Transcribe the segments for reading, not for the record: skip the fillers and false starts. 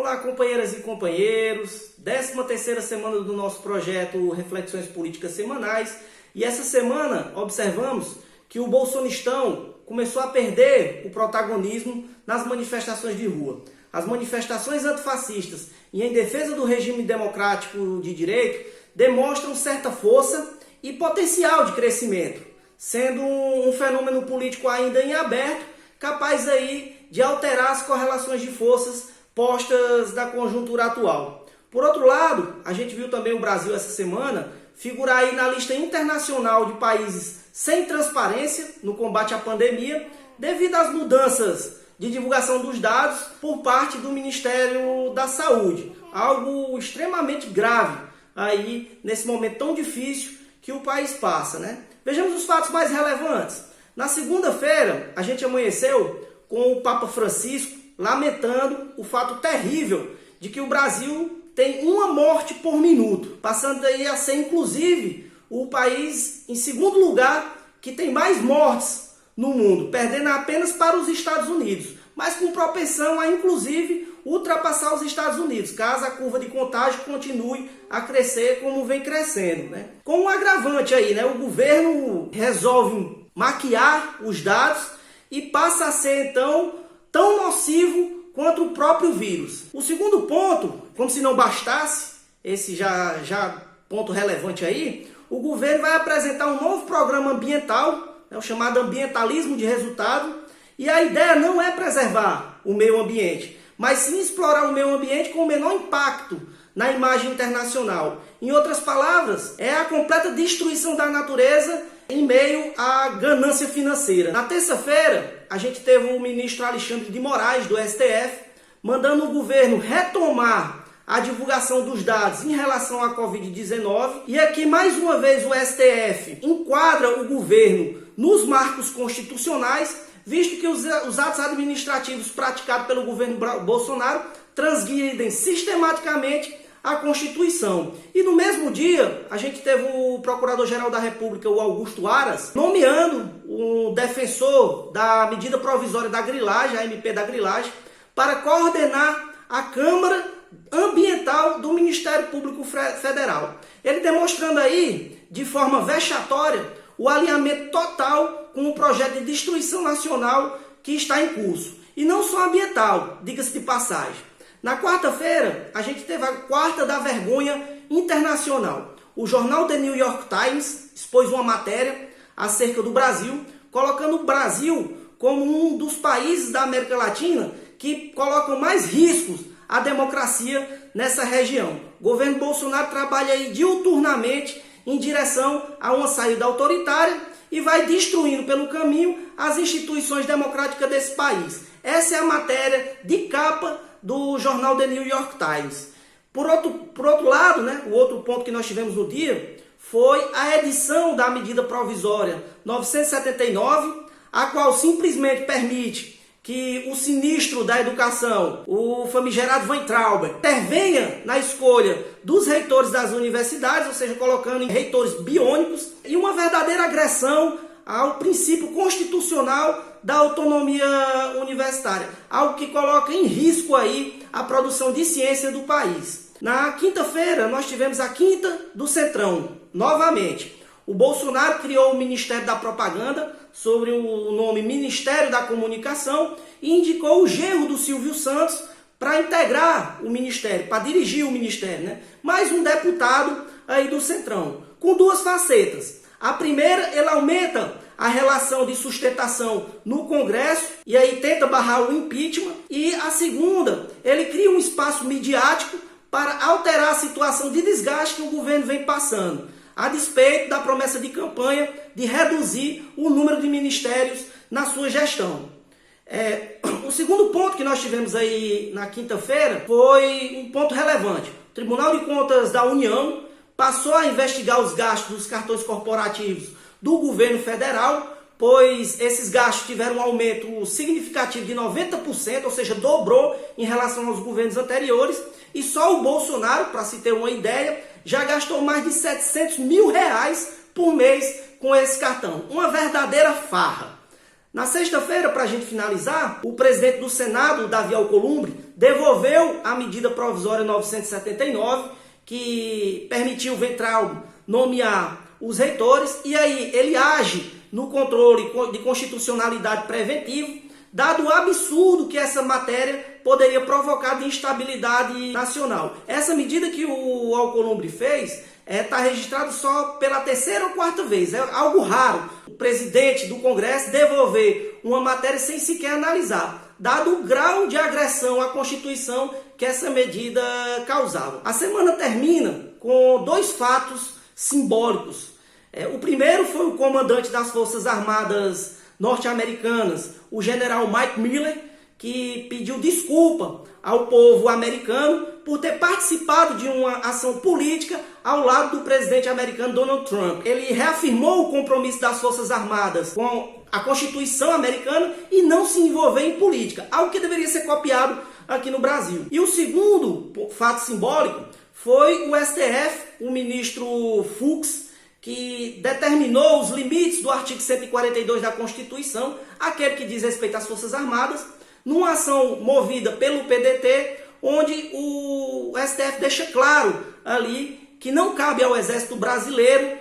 Olá, companheiras e companheiros, 13ª semana do nosso projeto Reflexões Políticas Semanais, e essa semana observamos que o bolsonistão começou a perder o protagonismo nas manifestações de rua. As manifestações antifascistas e em defesa do regime democrático de direito demonstram certa força e potencial de crescimento, sendo um fenômeno político ainda em aberto, capaz aí de alterar as correlações de forças postas da conjuntura atual. Por outro lado, a gente viu também o Brasil essa semana figurar aí na lista internacional de países sem transparência no combate à pandemia, devido às mudanças de divulgação dos dados por parte do Ministério da Saúde. Algo extremamente grave aí nesse momento tão difícil que o país passa, né? Vejamos os fatos mais relevantes. Na segunda-feira, a gente amanheceu com o Papa Francisco lamentando o fato terrível de que o Brasil tem uma morte por minuto, passando aí a ser, inclusive, o país em segundo lugar que tem mais mortes no mundo, perdendo apenas para os Estados Unidos, mas com propensão a, inclusive, ultrapassar os Estados Unidos, caso a curva de contágio continue a crescer como vem crescendo, né? Com um agravante aí, né? O governo resolve maquiar os dados e passa a ser, então, tão nocivo quanto o próprio vírus. O segundo ponto, como se não bastasse, esse já ponto relevante aí, o governo vai apresentar um novo programa ambiental, o chamado ambientalismo de resultado, e a ideia não é preservar o meio ambiente, mas sim explorar o meio ambiente com o menor impacto na imagem internacional. Em outras palavras, é a completa destruição da natureza em meio à ganância financeira. Na terça-feira, a gente teve o ministro Alexandre de Moraes, do STF, mandando o governo retomar a divulgação dos dados em relação à Covid-19. E aqui, mais uma vez, o STF enquadra o governo nos marcos constitucionais, visto que os atos administrativos praticados pelo governo Bolsonaro transgridem sistematicamente a Constituição. E no mesmo dia, a gente teve o Procurador-Geral da República, o Augusto Aras, nomeando um defensor da medida provisória da grilagem, a MP da grilagem, para coordenar a Câmara Ambiental do Ministério Público Federal. Ele demonstrando aí, de forma vexatória, o alinhamento total com o projeto de destruição nacional que está em curso. E não só ambiental, diga-se de passagem. Na quarta-feira, a gente teve a quarta da vergonha internacional. O jornal The New York Times expôs uma matéria acerca do Brasil, colocando o Brasil como um dos países da América Latina que colocam mais riscos à democracia nessa região. O governo Bolsonaro trabalha aí diuturnamente em direção a uma saída autoritária e vai destruindo pelo caminho as instituições democráticas desse país. Essa é a matéria de capa do jornal The New York Times. Por outro lado, né, o outro ponto que nós tivemos no dia foi a edição da medida provisória 979, a qual simplesmente permite que o sinistro da educação, o famigerado Weintraub, intervenha na escolha dos reitores das universidades, ou seja, colocando em reitores biônicos, e uma verdadeira agressão ao princípio constitucional da autonomia universitária, algo que coloca em risco aí a produção de ciência do país. Na quinta-feira, nós tivemos a quinta do Centrão, novamente. O Bolsonaro criou o Ministério da Propaganda, sobre o nome Ministério da Comunicação, e indicou o genro do Silvio Santos para integrar o Ministério, para dirigir o Ministério, né? Mais um deputado aí do Centrão, com duas facetas. A primeira, ele aumenta a relação de sustentação no Congresso e aí tenta barrar o impeachment. E a segunda, ele cria um espaço midiático para alterar a situação de desgaste que o governo vem passando, a despeito da promessa de campanha de reduzir o número de ministérios na sua gestão. O segundo ponto que nós tivemos aí na quinta-feira foi um ponto relevante. O Tribunal de Contas da União passou a investigar os gastos dos cartões corporativos do governo federal, pois esses gastos tiveram um aumento significativo de 90%, ou seja, dobrou em relação aos governos anteriores, e só o Bolsonaro, para se ter uma ideia, já gastou mais de 700 mil reais por mês com esse cartão. Uma verdadeira farra. Na sexta-feira, para a gente finalizar, o presidente do Senado, Davi Alcolumbre, devolveu a medida provisória 979, que permitiu o Weintraub nomear os reitores, e aí ele age no controle de constitucionalidade preventivo, dado o absurdo que essa matéria poderia provocar de instabilidade nacional. Essa medida que o Alcolumbre fez está registrado só pela terceira ou quarta vez. É algo raro o presidente do Congresso devolver uma matéria sem sequer analisar, dado o grau de agressão à Constituição que essa medida causava. A semana termina com dois fatos simbólicos. O primeiro foi o comandante das Forças Armadas norte-americanas, o general Mike Miller, que pediu desculpa ao povo americano por ter participado de uma ação política ao lado do presidente americano Donald Trump. Ele reafirmou o compromisso das Forças Armadas com a Constituição americana e não se envolver em política, algo que deveria ser copiado aqui no Brasil. E o segundo fato simbólico foi o STF, o ministro Fux, que determinou os limites do artigo 142 da Constituição, aquele que diz respeito às Forças Armadas, numa ação movida pelo PDT, onde o STF deixa claro ali que não cabe ao Exército Brasileiro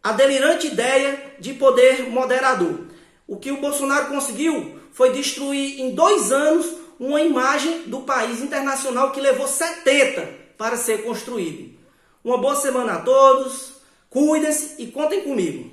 a delirante ideia de poder moderador. O que o Bolsonaro conseguiu foi destruir em 2 anos uma imagem do país internacional que levou 70 para ser construído. Uma boa semana a todos. Cuidem-se e contem comigo.